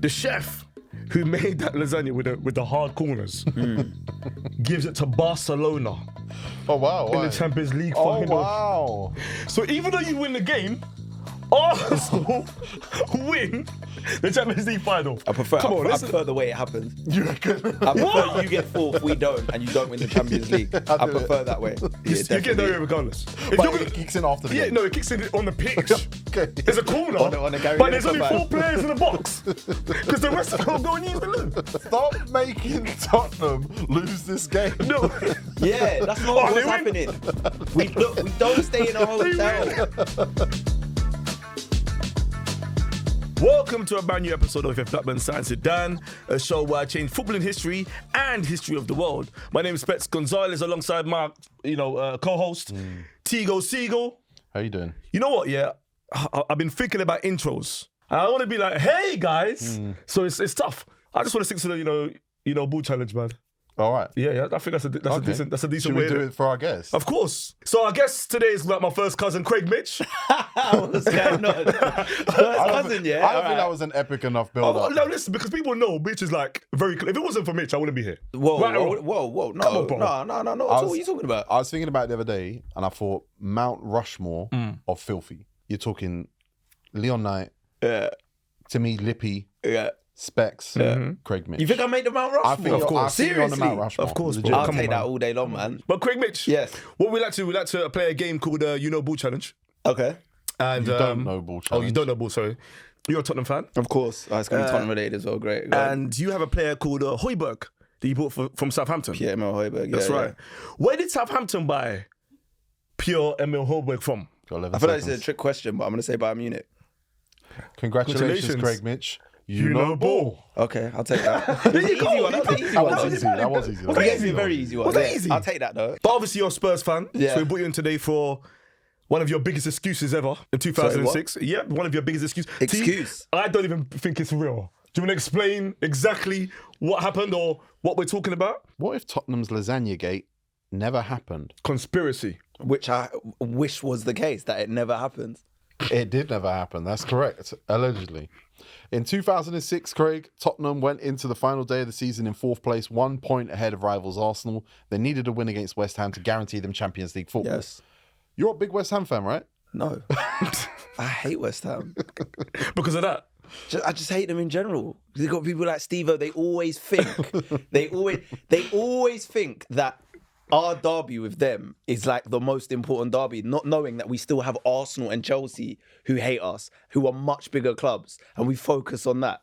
The chef who made that lasagna with the hard corners gives it to Barcelona Oh, wow. in the Champions League final. Oh, wow. So even though you win the game, Arsenal win the Champions League final. I prefer the way it happens. You reckon? I prefer you get fourth, we don't, and you don't win the Champions League. I prefer that way. You get there regardless. But it kicks in after the game. No, it kicks in on the pitch. Okay. There's a corner, On the Gary but there's Lineker only fan. 4 players in the box because the rest of them go and use the loo. Stop making Tottenham lose this game. No. Yeah, that's not Oh, what's they win. happening. We don't stay in a hotel. Welcome to a brand new episode of If Blackman Science with Dan, a show where I change football in history and history of the world. My name is Gonzalez alongside my, co-host, Tego Sigel. How you doing? You know what, yeah? I've been thinking about intros. And I want to be like, hey guys. So it's tough. I just want to stick to the, ball challenge, man. All right. Yeah. I think that's a decent Should way. we do it for our guests? Of course. So our guest today is like my first cousin, Craig Mitch. What's going on? First cousin, yeah? I don't think that was an epic enough build-up. No, listen, because people know Mitch is like very. If it wasn't for Mitch, I wouldn't be here. Whoa. Right, No, Come on, bro. no. What are you talking about? I was thinking about it the other day, and I thought Mount Rushmore of filthy. You're talking Leon Knight, Yeah. Timmy Lippy, Yeah. Specs, Craig Mitch. You think I made the Mount Rushmore? I think Of course. you're on the Mount Seriously? Rushmore. Of course, Legit. bro. I'll Come take on, that man. all day long, man. But Craig Mitch, Yes. what we like to play a game called Ball Challenge. Okay. And You don't know ball Oh, you challenge. don't know ball. Sorry, you're a Tottenham fan, Of course. It's going to be Tottenham related as well. Great. and you have a player called Højbjerg that you bought from Southampton. Pierre Emil Højbjerg. That's right. Where did Southampton buy Pierre Emil Højbjerg from? Got 11 I feel like it's seconds. a trick question, but I'm going to say Bayern Munich. Congratulations, Craig Mitch. You know ball. Okay, I'll take that. It was an easy one. That was an easy That one. was easy. That was easy. You gave me a very easy one. Was that Yeah, easy? I'll take that though. But obviously you're a Spurs fan, Yeah. so we brought you in today for one of your biggest excuses ever in 2006. Yeah, one of your biggest excuses. Excuse? I don't even think it's real. Do you want to explain exactly what happened or what we're talking about? What if Tottenham's Lasagna-gate never happened? Conspiracy. Which I wish was the case, that it never happened. It did never happen. That's correct. Allegedly. In 2006, Craig, Tottenham went into the final day of the season in 4th place, 1 point ahead of rivals Arsenal. They needed a win against West Ham to guarantee them Champions League football. Yes. You're a big West Ham fan, right? No. I hate West Ham. Because of that. I just hate them in general. They've got people like Steve-O, they always think, they always think that our derby with them is like the most important derby, not knowing that we still have Arsenal and Chelsea who hate us, who are much bigger clubs, and we focus on that.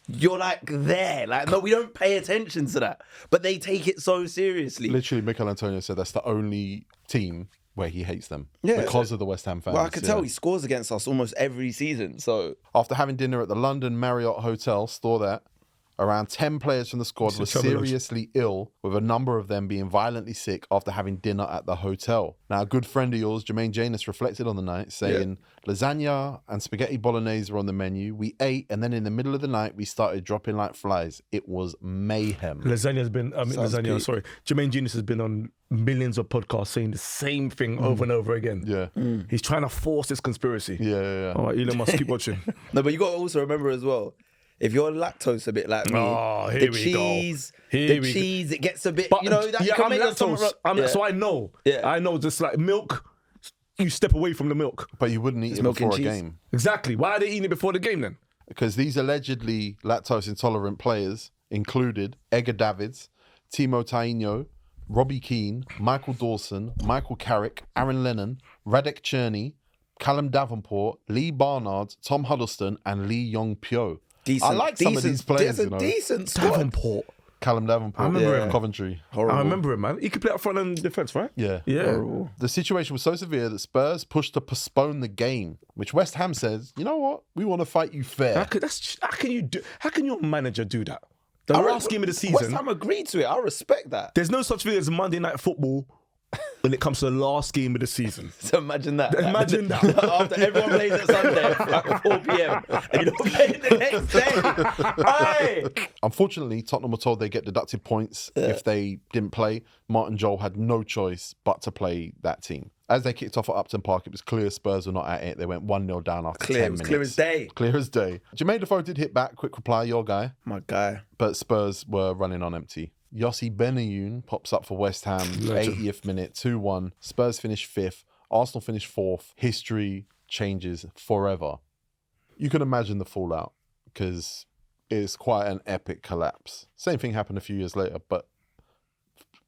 You're like there, like no, we don't pay attention to that, but they take it so seriously. Literally, Mikel Antonio said that's the only team where he hates them Yeah, because of the West Ham fans. Well, I could tell he scores against us almost every season, so... After having dinner at the London Marriott Hotel, store that, around 10 players from the squad were seriously ill, with a number of them being violently sick after having dinner at the hotel. Now, a good friend of yours, Jermaine Janus, reflected on the night, saying, lasagna and spaghetti bolognese were on the menu. We ate, and then in the middle of the night, we started dropping like flies. It was mayhem. Lasagna's been, Jermaine Genius has been on millions of podcasts saying the same thing over and over again. Yeah. He's trying to force this conspiracy. Yeah. All right, Elon Musk, keep watching. No, but you got to also remember as well, if you're lactose a bit like me, here we go. cheese, it gets a bit, you know, that you can I'm make your stomach lactose. So I know. Yeah. I know, just like milk, you step away from the milk. But you wouldn't eat it milk and before a cheese. game. Exactly. Why are they eating it before the game then? Because these allegedly lactose intolerant players included Edgar Davids, Timo Taino, Robbie Keane, Michael Dawson, Michael Carrick, Aaron Lennon, Radek Cherny, Callum Davenport, Lee Barnard, Tom Huddleston, and Lee Yong-pyo. Decent, I like some of these players, It's a decent squad. Davenport. Callum Davenport, I remember him. Coventry. Horrible. I remember him, man. He could play up front and defence, right? Yeah. Yeah. The situation was so severe that Spurs pushed to postpone the game, which West Ham says, you know what? We want to fight you fair. How can your manager do that? The last game of the season. West Ham agreed to it. I respect that. There's no such thing as Monday Night Football when it comes to the last game of the season. So imagine that. Imagine that. After everyone plays at Sunday at 4 p.m. and you don't play it the next day. Aye. Unfortunately, Tottenham were told they get deducted points if they didn't play. Martin Jol had no choice but to play that team. As they kicked off at Upton Park, it was clear Spurs were not at it. They went 1-0 down after 10 minutes. Clear as day. Clear as day. Jermaine Defoe did hit back. Quick reply, your guy. My guy. But Spurs were running on empty. Yossi Benayoun pops up for West Ham, 80th minute, 2-1. Spurs finish 5th. Arsenal finish 4th. History changes forever. You can imagine the fallout because it's quite an epic collapse. Same thing happened a few years later, but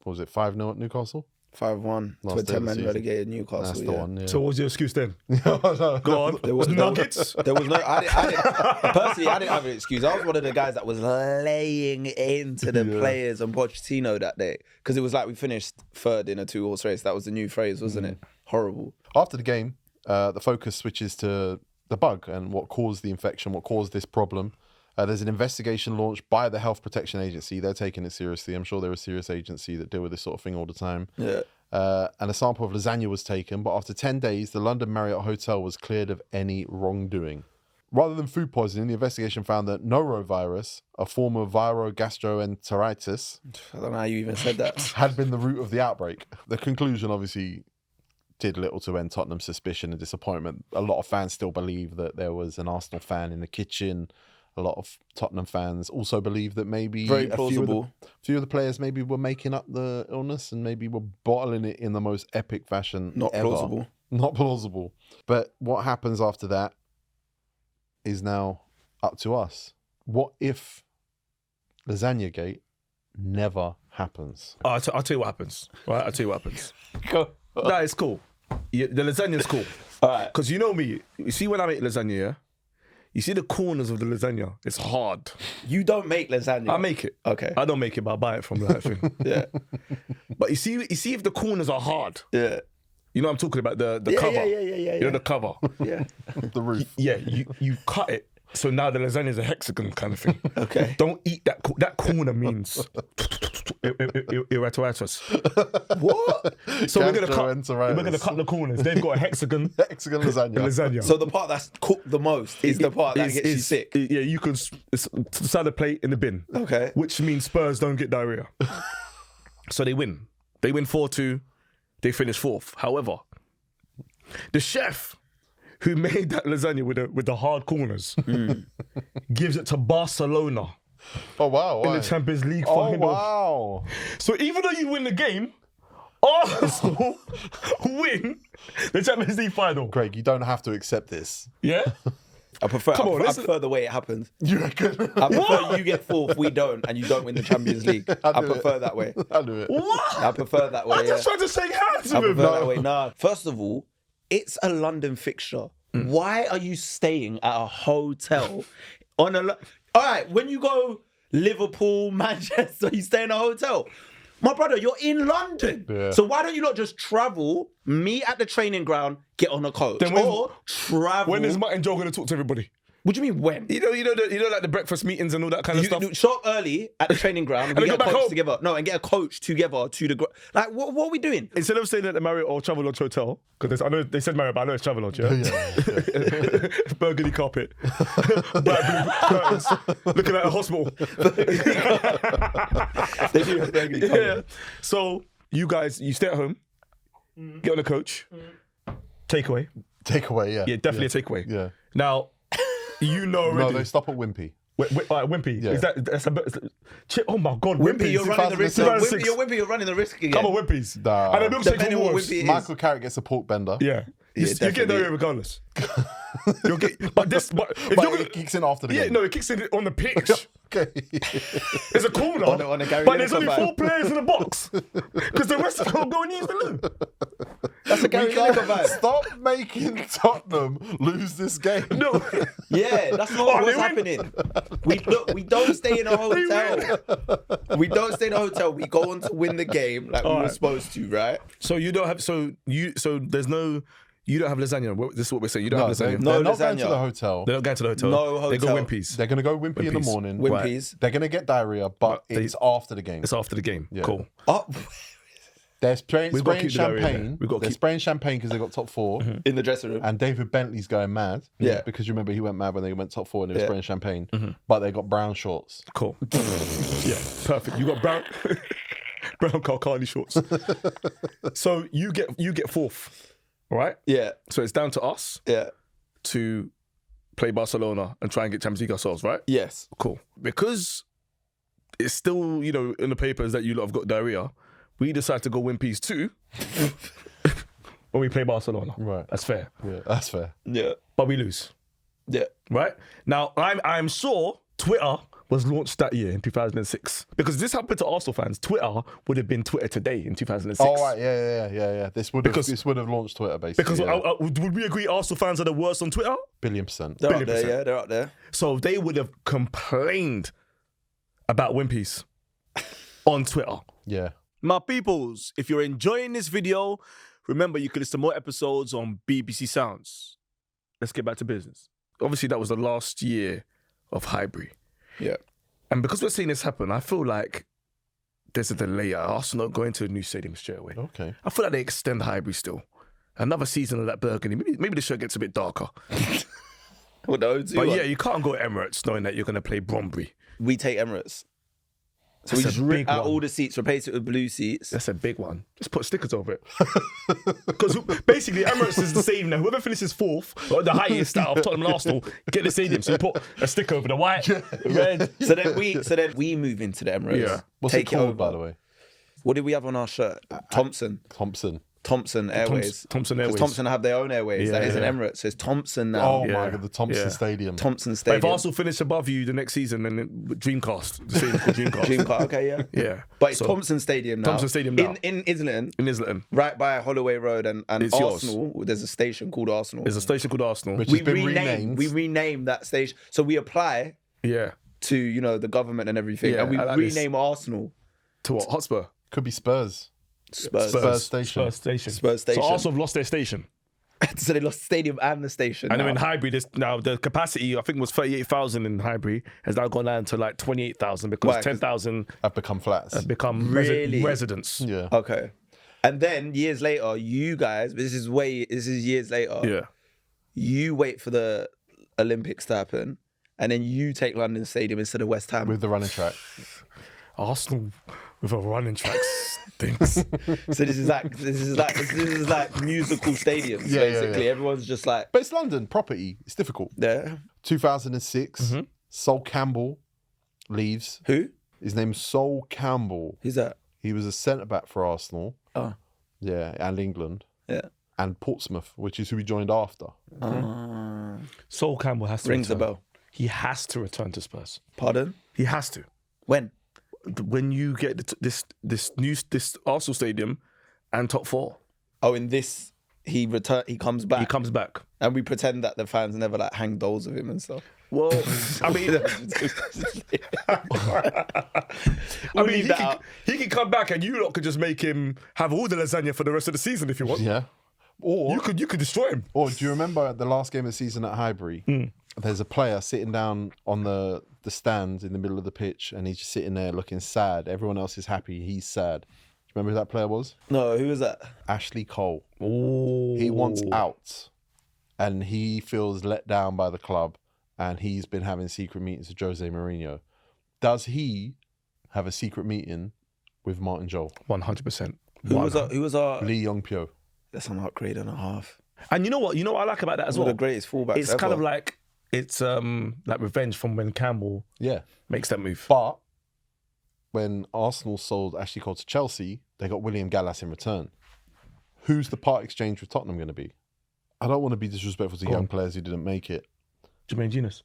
what was it, 5-0 at Newcastle? 5-1 to a 10-man relegated Newcastle. That's the one, yeah. So what was your excuse then? Go on. There was Nuggets? There was no. Personally, I didn't have an excuse. I was one of the guys that was laying into the players on Pochettino that day because it was like we finished 3rd in a 2-horse race. That was the new phrase, wasn't it? Horrible. After the game, the focus switches to the bug and what caused the infection, what caused this problem. There's an investigation launched by the Health Protection Agency. They're taking it seriously. I'm sure they're a serious agency that deal with this sort of thing all the time. Yeah. And a sample of lasagna was taken, but after 10 days, the London Marriott Hotel was cleared of any wrongdoing. Rather than food poisoning, the investigation found that norovirus, a form of viral gastroenteritis, I don't know how you even said that. had been the root of the outbreak. The conclusion obviously did little to end Tottenham's suspicion and disappointment. A lot of fans still believe that there was an Arsenal fan in the kitchen. A lot of Tottenham fans also believe that maybe Very a plausible. few of the players maybe were making up the illness and maybe were bottling it in the most epic fashion Not ever. plausible. Not plausible. But what happens after that is now up to us. What if Lasagna-gate never happens? I'll tell you what happens. Right, I'll tell you what happens. Go. That is cool. Yeah, the lasagna's cool. All right. Because you know me. You see when I make lasagna, yeah? You see the corners of the lasagna. It's hard. You don't make lasagna. I make it. Okay. I don't make it, but I buy it from that thing. Yeah. But you see if the corners are hard. Yeah. You know what I'm talking about? The Yeah, cover. yeah. You know the cover. Yeah. The roof. Yeah, you cut it. So now the lasagna is a hexagon kind of thing. Okay. Don't eat that. That corner means irritaritis. What? So we're gonna Gastroenteritis. cut the corners. They've got a hexagon. Hexagon lasagna. So the part that's cooked the most is the part that gets you sick. Yeah, you can side the plate in the bin. Okay. Which means Spurs don't get diarrhea. So they win. They win 4-2. They finish 4th. However, the chef who made that lasagna with the hard corners gives it to Barcelona Oh, wow. in Why? the Champions League Oh, final. wow. So even though you win the game, Arsenal win the Champions League final. Craig, you don't have to accept this. Yeah? I prefer I listen. prefer the way it happened. You reckon? I prefer you get 4th, we don't, and you don't win the Champions League. I prefer that way. I'll do it. What? I prefer that way. I just tried to shake hands I with prefer him. that way. Nah. First of all, it's a London fixture. Why are you staying at a hotel on a? All right, when you go Liverpool, Manchester, you stay in a hotel. My brother, you're in London. Yeah. So why don't you not just travel, meet at the training ground, get on a coach, Then when- or travel? When is Martin Joe going to talk to everybody? What do you mean when? You know, like the breakfast meetings and all that kind of stuff. You show up early at the training ground and And we then get go a back coach home. together. No, and get a coach together to the... Like, what are we doing? Instead of staying at the Marriott or Travelodge Hotel, because I know they said Marriott, but I know it's Travelodge, yeah? Burgundy carpet, bright blue curtains, looking at a hospital. They do have burgundy Yeah. colour. So you guys, you stay at home, get on the coach, takeaway. Takeaway, yeah. Yeah, definitely a takeaway. Yeah. Now, you know No, already. they stop at Wimpy. All right, Wimpy. Yeah. Is that's Chip? Oh my God, Wimpy, you're running the risk. 2006. You're running the risk again. Come on, Wimpy's. Nah. And a milkshake Depending for what Wolves. Wimpy is. Michael Carrick gets a pork bender. Yeah. You get definitely. there regardless. You'll get, but if But you're gonna, it kicks in after the yeah, game. no, it kicks in on the pitch. Okay. There's a corner, On a Gary but there's Lineker only fan. 4 players in the box because the rest of them go and use the loo. That's a Gary Lineker vibe. Stop making Tottenham lose this game. No, Yeah, that's not Oh, what's they win. happening. We don't stay in a hotel. We don't stay in a hotel. We go on to win the game like we were right. supposed to, right? so you don't have there's no. You don't have lasagna. This is what we're saying. You don't No, have they're lasagna. No not going to lasagna. the hotel. They don't go to the hotel. No They go hotel. Wimpy's. They're going to go Wimpy in the Wimpy's. morning. Wimpy's. They're going to get diarrhea, but But they- it's after the game. It's after the game. Yeah. Cool. Oh, They're spraying We've got to keep the diarrhea champagne. there. We've got to They're keep- spraying champagne because they got top 4. in the dressing room. And David Bentley's going mad. Yeah. Because you remember he went mad when they went top 4 and they were Yeah. spraying champagne. But they got brown shorts. Cool. Yeah, perfect. You got brown brown Kalkani shorts. So you get fourth, all right? Yeah, So it's down to us yeah, to play Barcelona and try and get Champions League ourselves, right? yes. Cool. Because it's still, in the papers that you lot have got diarrhea, we decide to go win peace too when we play Barcelona. Right. That's fair. Yeah, that's fair. Yeah, But we lose, yeah. right? Now, I'm sure Twitter was launched that year in 2006. Because this happened to Arsenal fans. Twitter would have been Twitter today in 2006. Oh, right. Yeah. This would have launched Twitter, basically. Because yeah. would we agree Arsenal fans are the worst on Twitter? Billion%. They're up Billion there, percent. yeah, they're up there. So they would have complained about Win Peace on Twitter. Yeah. My peoples, if you're enjoying this video, remember you can listen to more episodes on BBC Sounds. Let's get back to business. Obviously, that was the last year of Highbury. Yeah. And because we're seeing this happen, I feel like there's a delay. Arsenal going to a new stadium straight away. Okay. I feel like they extend Highbury still. Another season of that burgundy. Maybe the show gets a bit darker. Well, no, But yeah, you can't go Emirates knowing that you're going to play Brombury. we take Emirates. So we That's just a rip big out one. all the seats, replace it with blue seats. That's a big one. Just put stickers over it. Because basically, Emirates is the same now. Whoever finishes fourth, or the highest out of Tottenham and Arsenal, get the stadium. So you put a sticker over the white, the red. So then we move into the Emirates. Yeah. What's take it called, over. by the way? What did we have on our shirt? Thompson Thompson. Airways. Thompson 'Cause Airways. Thompson have their own airways. Yeah, That isn't yeah. Emirates. So it's Thompson now. Oh, Yeah. my God. The Thompson Yeah. Stadium. Thompson But if Stadium. Arsenal finish above you the next season, then Dreamcast. The stadium's called Dreamcast. Dreamcast, okay, yeah. Yeah. But it's So, Thompson Stadium now. Thompson Stadium now. In Islington, in Islington. right by Holloway Road and It's yours. Arsenal. There's a station called Arsenal. There's a station called Arsenal. Which we has been rename renamed. that station. So we apply Yeah. to the government and everything, Yeah, and we I like this. rename Arsenal To what? Hotspur. Could be Spurs. Spurs. Spurs Station. Spurs Station. Spurs Station. So Arsenal have lost their station. So they lost the stadium and the station. And now. then in Highbury, now the capacity, I think was 38,000 in Highbury, has now gone down to like 28,000 because Why? 'Cause 10,000 Have become flats. have become Really? residents. Yeah. Okay. And then years later, you guys, this is years later. Yeah. You wait for the Olympics to happen, and then you take London Stadium instead of West Ham. With the running track. Arsenal with a running track stinks. So this is like musical stadiums. Yeah, yeah, basically, yeah. everyone's just like, But it's London property. It's difficult. yeah. 2006, Sol Campbell leaves. Who? His name's Sol Campbell. Who's that? He was a centre-back for Arsenal. Oh, Yeah, and England. yeah. And Portsmouth, which is who he joined after. Sol Campbell has to Rings a return. bell. He has to return to Spurs. Pardon? He has to. When? When you get this Arsenal stadium and top four, Oh, in this, he comes back. he comes back. And we pretend that the fans never like hang dolls of him and stuff. Well, I mean, leave that out. he can come back and you lot could just make him have all the lasagna for the rest of the season if you want. Yeah. Or You could destroy him. do you remember the last game of the season at Highbury? There's a player sitting down on the stand in the middle of the pitch and he's just sitting there looking sad. Everyone else is happy. He's sad. Do you remember who that player was? No, who was that? Ashley Cole. Oh, He wants out and he feels let down by the club and he's been having secret meetings with Jose Mourinho. Does he have a secret meeting with Martin Joel? 100%. Who was our? Lee Yong-pyo. That's an upgrade and a half. And you know what? You know what I like about that as One well. of the greatest fullbacks It's ever. kind of like like revenge from when Campbell Yeah. makes that move. But when Arsenal sold Ashley Cole to Chelsea, they got William Gallas in return. Who's the part exchange with Tottenham going to be? I don't want to be disrespectful to young players who didn't make it. Jermaine Genius.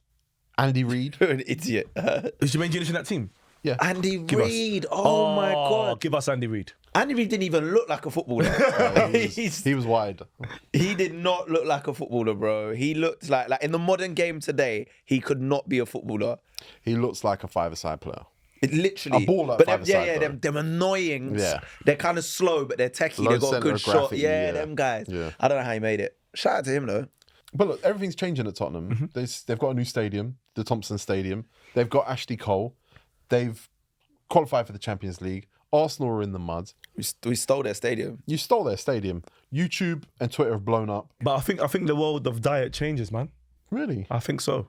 Andy Reid. You're an idiot. Is Jermaine Genius in that team? Yeah. Andy Give us. Reid. Oh my God. Give us Andy Reid. Andy Reid didn't even look like a footballer. He was wide. He did not look like a footballer, bro. He looked like in the modern game today, he could not be a footballer. He looks like a five-a-side player. It literally. A ball like but them, five-a-side, though. them annoyings. Yeah. They're kind of slow, but they're techie. Low They got a centre good of shot. gravity, Yeah, yeah. them guys. Yeah. I don't know how he made it. Shout out to him though. But look, everything's changing at Tottenham. They've got a new stadium, the Thompson Stadium. They've got Ashley Cole. They've qualified for the Champions League. Arsenal are in the mud. We stole their stadium. You stole their stadium. YouTube and Twitter have blown up. But I think the world of diet changes, man. Really? I think so.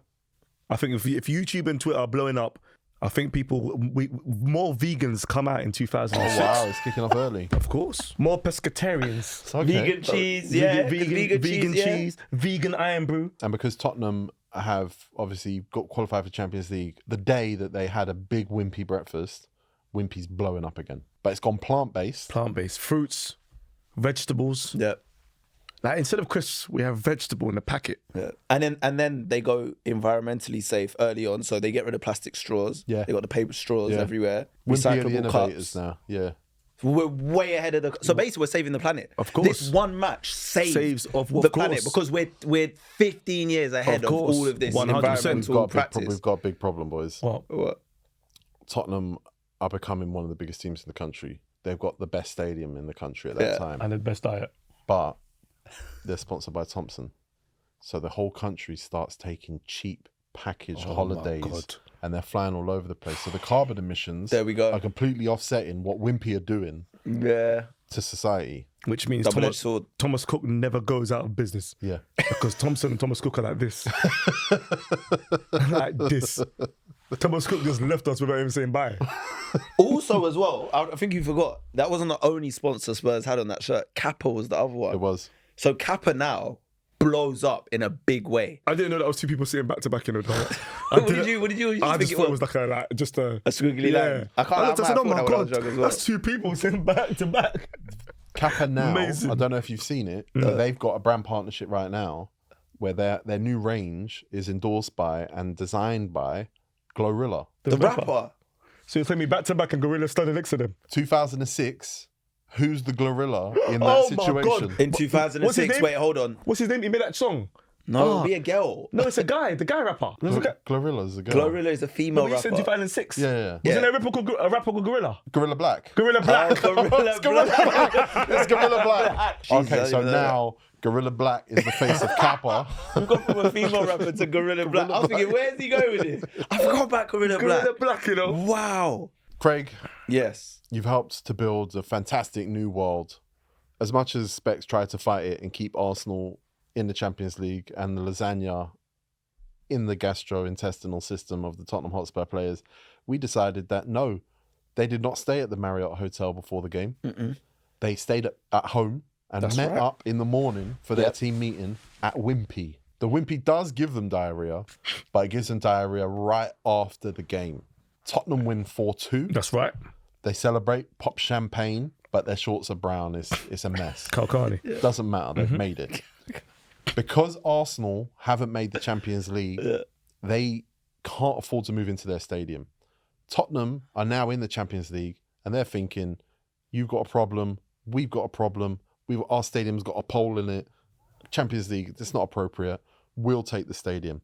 I think if YouTube and Twitter are blowing up, I think more vegans come out in 2006. Oh, wow. It's kicking off early. Of course. More pescatarians. Okay. Vegan cheese, yeah. Vegan cheese, vegan iron brew. And because Tottenham have obviously got qualified for Champions League, the day that they had a big Wimpy breakfast, Wimpy's blowing up again. But it's gone plant-based. Plant-based. Fruits, vegetables. Yeah. Like instead of crisps, we have vegetable in the packet. Yeah. And then they go environmentally safe early on, so they get rid of plastic straws. Yeah. They got the paper straws everywhere. Wimpy are the Recyclable innovators cups. now. Yeah. We're way ahead of the. So basically, we're saving the planet. Of course. This one match saves of the course. planet because we're 15 years ahead of course. all of this 100%. environmental practice. We've got a big problem, boys. What? Tottenham are becoming one of the biggest teams in the country. They've got the best stadium in the country at that time. And the best diet. But they're sponsored by Thompson. So the whole country starts taking cheap package holidays and they're flying all over the place. So the carbon emissions There we go. are completely offsetting what Wimpy are doing Yeah. to society. Which means Double-edged sword. Thomas Cook never goes out of business. Yeah. Because Thompson and Thomas Cook are like this. Like this. Thomas Cook just left us without even saying bye. Also, as well, I think you forgot that wasn't the only sponsor Spurs had on that shirt. Kappa was the other one. It was. So Kappa now blows up in a big way. I didn't know that was two people sitting back to back in a dark. What did you I think just thought it was like a squiggly line? I can't. looked, I said, oh my God, as well. that's two people sitting back to back. Kappa now, Amazing. I don't know if you've seen it, but they've got a brand partnership right now where their new range is endorsed by and designed by Glorilla. The rapper. So you're telling me back to back and Gorilla standing next to them? 2006, who's the Glorilla in that Oh my situation? God. In What's his 2006, name? wait, hold on. What's his name? He made that song. No, it'll be a girl. No, it's a guy, the guy rapper. There's a guy. Glorilla's a girl. Glorilla is a female No, you rapper. said 2006. Yeah. Wasn't there a rapper called Gorilla? Gorilla Black. Gorilla Black. Gorilla It's Gorilla Black. It's Gorilla Black. Jesus, Okay, so now Gorilla Black is the face of Kappa. We've gone from a female rapper to Gorilla Black. I was thinking, where's he going with this? I forgot about Gorilla Black. Gorilla Black, you know. Wow. Craig, Yes. you've helped to build a fantastic new world. As much as Specs tried to fight it and keep Arsenal in the Champions League and the lasagna in the gastrointestinal system of the Tottenham Hotspur players, we decided that no, they did not stay at the Marriott Hotel before the game. They stayed at home and met up in the morning for their team meeting at Wimpy. The Wimpy does give them diarrhea, but it gives them diarrhea right after the game. Tottenham win 4-2. That's right. They celebrate, pop champagne, but their shorts are brown. It's a mess. Kalkani. Doesn't matter. They've made it. Because Arsenal haven't made the Champions League, they can't afford to move into their stadium. Tottenham are now in the Champions League, and they're thinking, you've got a problem, we've got a problem, our stadium's got a pole in it. Champions League, it's not appropriate. We'll take the stadium.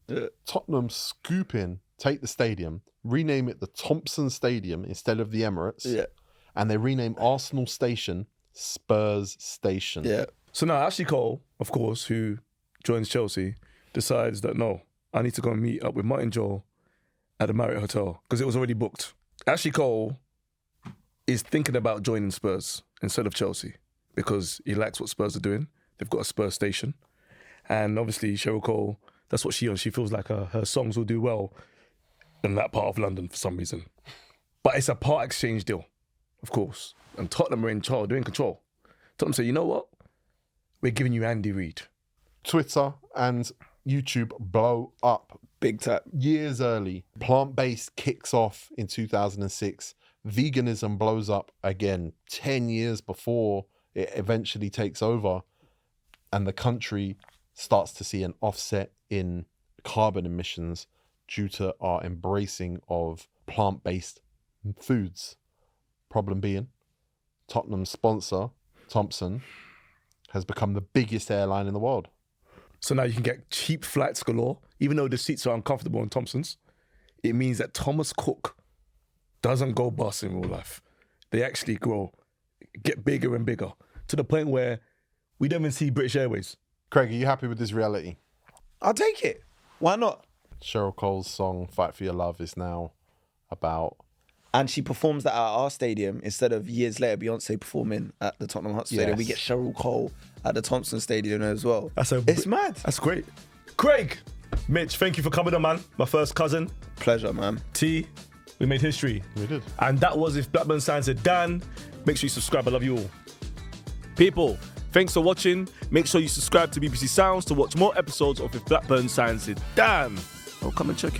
Tottenham scoop in, take the stadium, rename it the Thompson Stadium instead of the Emirates, and they rename Arsenal Station Spurs Station. Yeah. So now Ashley Cole, of course, who joins Chelsea, decides that no, I need to go and meet up with Martin Joel at the Marriott Hotel because it was already booked. Ashley Cole is thinking about joining Spurs instead of Chelsea because he likes what Spurs are doing. They've got a Spurs station. And obviously Cheryl Cole, that's what she on. She feels like her songs will do well in that part of London for some reason. But it's a part exchange deal, of course. And Tottenham are in charge, they're in control. Tottenham say, you know what? We're giving you Andy Reid. Twitter and YouTube blow up Big time. years early. Plant-based kicks off in 2006. Veganism blows up again 10 years before it eventually takes over. And the country starts to see an offset in carbon emissions due to our embracing of plant-based foods. Problem being, Tottenham's sponsor, Thompson, has become the biggest airline in the world. So now you can get cheap flights galore, even though the seats are uncomfortable in Thompson's. It means that Thomas Cook doesn't go bust in real life. They actually grow, get bigger and bigger, to the point where we don't even see British Airways. Craig, are you happy with this reality? I'll take it. Why not? Cheryl Cole's song Fight for Your Love is now about and she performs that at our stadium instead of years later Beyonce performing at the Tottenham Hotspur Stadium. We get Cheryl Cole at the Thompson Stadium as well. It's mad. That's great. Craig Mitch, thank you for coming on, man. My first cousin. Pleasure, man. T, we made history. We did. And that was If Blackburn Signs It Dan. Make sure you subscribe. I love you all. People, thanks for watching. Make sure you subscribe to BBC Sounds to watch more episodes of If Blackburn Signs It Dan. Oh, come and check,